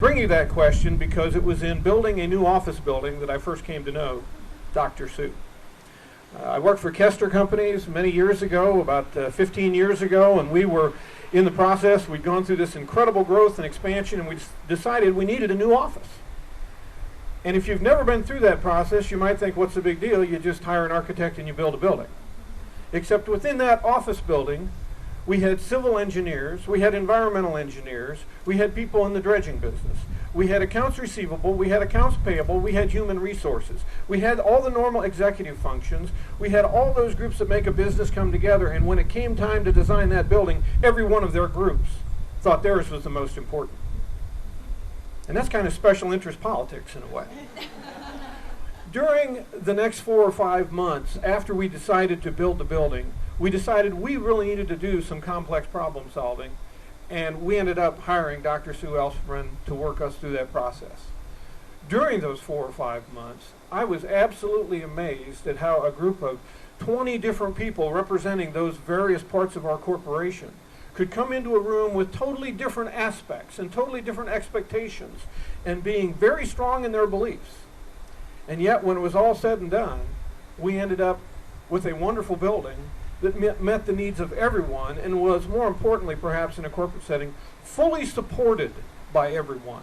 Bring you that question because it was in building a new office building that I first came to know Dr. Sue. I worked for Kester Companies many years ago, about 15 years ago, and we were in the process. We'd gone through this incredible growth and expansion, and we decided we needed a new office. And if you've never been through that process, you might think, what's the big deal? You just hire an architect and you build a building. Except within that office building, we had civil engineers, we had environmental engineers, we had people in the dredging business, we had accounts receivable, we had accounts payable, we had human resources. We had all the normal executive functions, we had all those groups that make a business come together, and when it came time to design that building, every one of their groups thought theirs was the most important. And that's kind of special interest politics in a way. During the next 4 or 5 months after we decided to build the building, we decided we really needed to do some complex problem solving, and we ended up hiring Dr. Sue Ellspermann to work us through that process. During those 4 or 5 months, I was absolutely amazed at how a group of 20 different people representing those various parts of our corporation could come into a room with totally different aspects and totally different expectations and being very strong in their beliefs. And yet, when it was all said and done, we ended up with a wonderful building that met the needs of everyone and was, more importantly perhaps in a corporate setting, fully supported by everyone.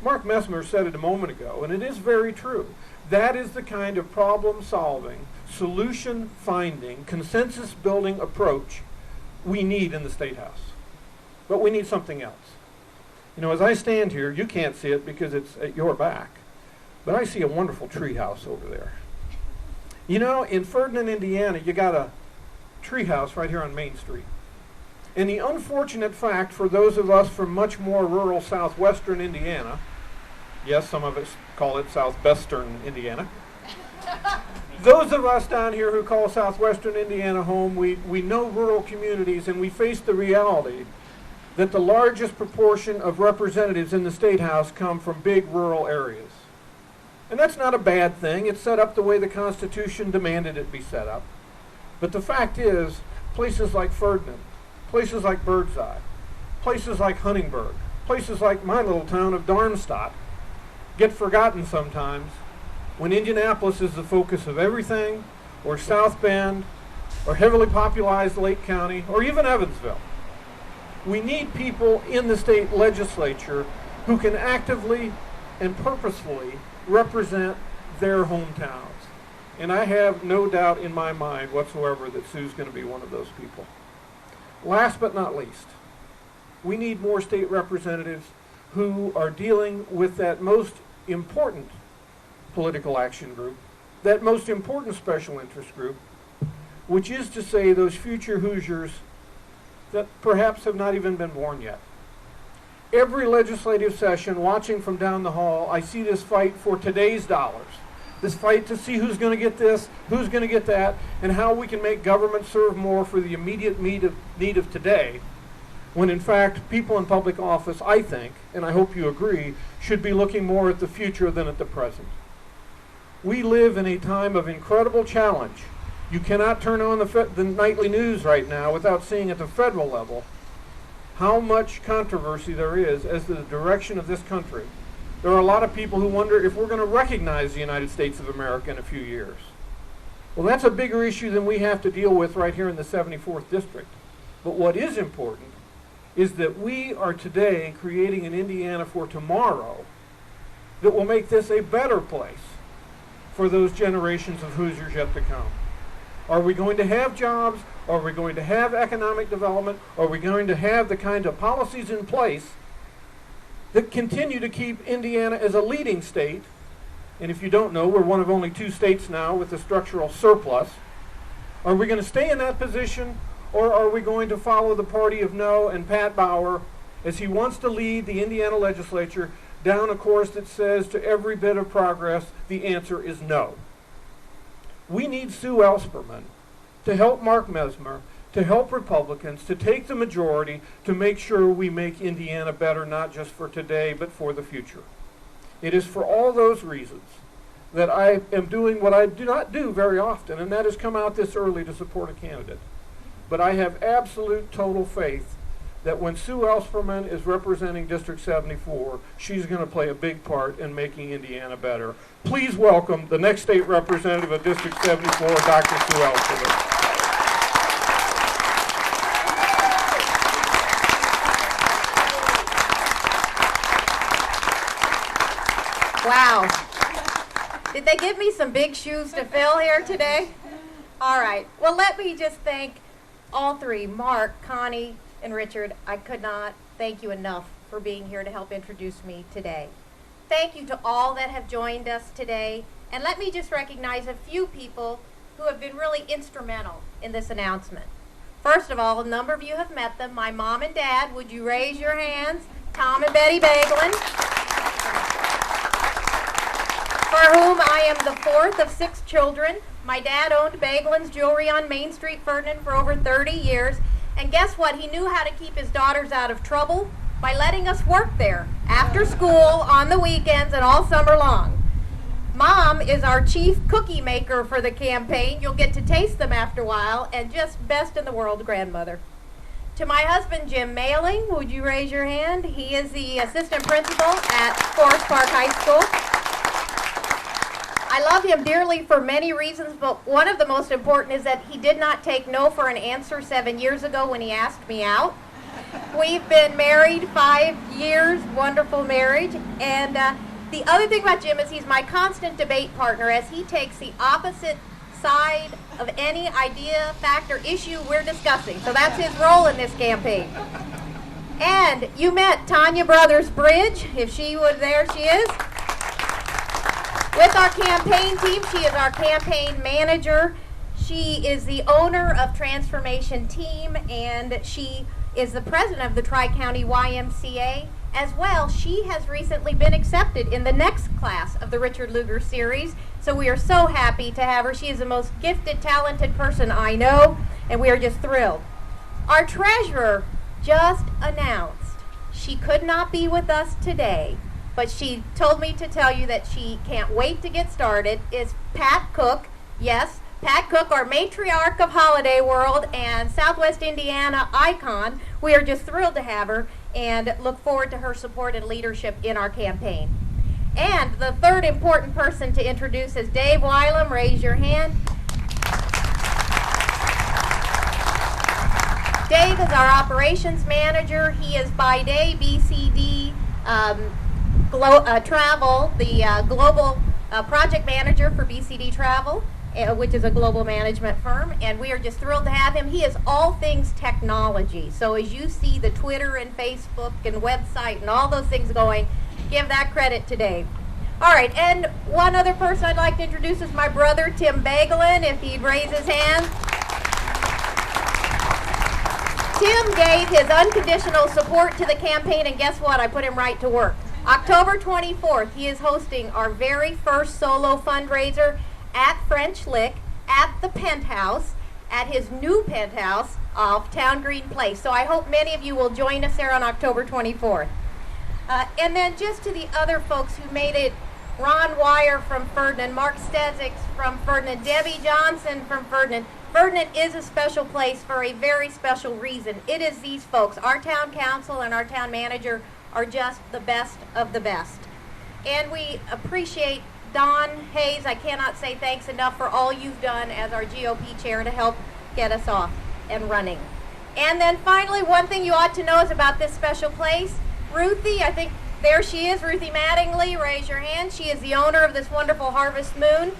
Mark Mesmer said it a moment ago, and it is very true. That is the kind of problem-solving, solution-finding, consensus-building approach we need in the State House. But we need something else. You know, as I stand here, you can't see it because it's at your back, but I see a wonderful tree house over there. You know, in Ferdinand, Indiana, you got a tree house right here on Main Street. And the unfortunate fact for those of us from much more rural southwestern Indiana, yes, some of us call it southwestern Indiana, those of us down here who call southwestern Indiana home, we know rural communities, and we face the reality that the largest proportion of representatives in the State House come from big rural areas. And that's not a bad thing. It's set up the way the Constitution demanded it be set up. But the fact is, places like Ferdinand, places like Birdseye, places like Huntingburg, places like my little town of Darmstadt get forgotten sometimes when Indianapolis is the focus of everything, or South Bend, or heavily populated Lake County, or even Evansville. We need people in the state legislature who can actively and purposefully represent their hometowns. And I have no doubt in my mind whatsoever that Sue's going to be one of those people. Last but not least, we need more state representatives who are dealing with that most important political action group, that most important special interest group, which is to say those future Hoosiers that perhaps have not even been born yet. Every legislative session, watching from down the hall, I see this fight for today's dollars. This fight to see who's going to get this, who's going to get that, and how we can make government serve more for the immediate need of today, when in fact people in public office, I think, and I hope you agree, should be looking more at the future than at the present. We live in a time of incredible challenge. You cannot turn on the nightly news right now without seeing at the federal level how much controversy there is as to the direction of this country. There are a lot of people who wonder if we're going to recognize the United States of America in a few years. Well, that's a bigger issue than we have to deal with right here in the 74th District. But what is important is that we are today creating an Indiana for tomorrow that will make this a better place for those generations of Hoosiers yet to come. Are we going to have jobs? Are we going to have economic development? Are we going to have the kind of policies in place that continue to keep Indiana as a leading state? And if you don't know, we're one of only 2 states now with a structural surplus. Are we going to stay in that position, or are we going to follow the party of no and Pat Bauer as he wants to lead the Indiana legislature down a course that says to every bit of progress, the answer is no? We need Sue Ellspermann to help Mark Mesmer, to help Republicans, to take the majority, to make sure we make Indiana better, not just for today, but for the future. It is for all those reasons that I am doing what I do not do very often, and that is come out this early to support a candidate. But I have absolute total faith that when Sue Ellspermann is representing District 74, she's going to play a big part in making Indiana better. Please welcome the next state representative of District 74, Dr. Sue Ellspermann. Wow. Did they give me some big shoes to fill here today? All right. Well, let me just thank all three, Mark, Connie, and Richard. I could not thank you enough for being here to help introduce me today. Thank you to all that have joined us today. And let me just recognize a few people who have been really instrumental in this announcement. First of all, a number of you have met them. My mom and dad, would you raise your hands? Tom and Betty Bagelin, for whom I am the fourth of 6 children. My dad owned Bagelin's Jewelry on Main Street, Ferdinand, for over 30 years. And guess what? He knew how to keep his daughters out of trouble by letting us work there after school, on the weekends, and all summer long. Mom is our chief cookie maker for the campaign. You'll get to taste them after a while, and just best in the world grandmother. To my husband, Jim Mailing, would you raise your hand? He is the assistant principal at Forest Park High School. I love him dearly for many reasons, but one of the most important is that he did not take no for an answer 7 years ago when he asked me out. We've been married 5 years, wonderful marriage, and the other thing about Jim is he's my constant debate partner as he takes the opposite side of any idea, fact, or issue we're discussing. So that's his role in this campaign. And you met Tanya Brothers Bridge. If she was there, she is. With our campaign team, she is our campaign manager. She is the owner of Transformation Team, and she is the president of the Tri-County YMCA. As well, she has recently been accepted in the next class of the Richard Lugar series, so we are so happy to have her. She is the most gifted, talented person I know, and we are just thrilled. Our treasurer just announced she could not be with us today, but she told me to tell you that she can't wait to get started, is Pat Cook. Yes, Pat Cook, our matriarch of Holiday World and Southwest Indiana icon. We are just thrilled to have her and look forward to her support and leadership in our campaign. And the third important person to introduce is Dave Wylam. Raise your hand. Dave is our operations manager. He is by day BCD Travel, the global project manager for BCD Travel, which is a global management firm, and we are just thrilled to have him. He is all things technology. So as you see the Twitter and Facebook and website and all those things going, give that credit to Dave. All right, and one other person I'd like to introduce is my brother, Tim Bagelin, if he'd raise his hand. Tim gave his unconditional support to the campaign, and guess what? I put him right to work. October 24th, he is hosting our very first solo fundraiser at French Lick, at the penthouse, at his new penthouse off Town Green Place. So I hope many of you will join us there on October 24th. And then just to the other folks who made it, Ron Wire from Ferdinand, Mark Stezix from Ferdinand, Debbie Johnson from Ferdinand. Ferdinand is a special place for a very special reason. It is these folks. Our town council and our town manager are just the best of the best. And we appreciate Don Hayes. I cannot say thanks enough for all you've done as our GOP chair to help get us off and running. And then finally, one thing you ought to know is about this special place. Ruthie, I think there she is, Ruthie Mattingly, raise your hand. She is the owner of this wonderful Harvest Moon.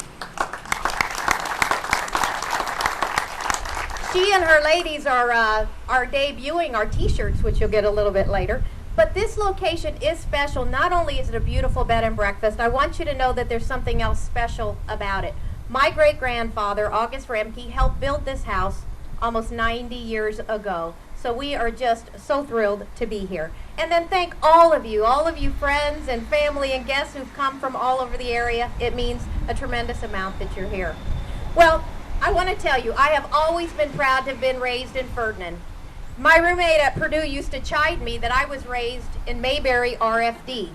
She and her ladies are debuting our t-shirts, which you'll get a little bit later. But this location is special. Not only is it a beautiful bed and breakfast, I want you to know that there's something else special about it. My great-grandfather, August Remke, helped build this house almost 90 years ago. So we are just so thrilled to be here. And then thank all of you friends and family and guests who've come from all over the area. It means a tremendous amount that you're here. Well, I want to tell you, I have always been proud to have been raised in Ferdinand. My roommate at Purdue used to chide me that I was raised in Mayberry RFD,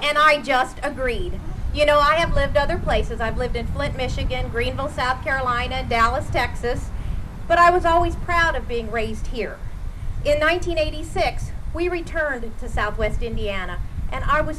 and I just agreed. You know, I have lived other places. I've lived in Flint, Michigan, Greenville, South Carolina, Dallas, Texas, but I was always proud of being raised here. in 1986, we returned to Southwest Indiana, and I was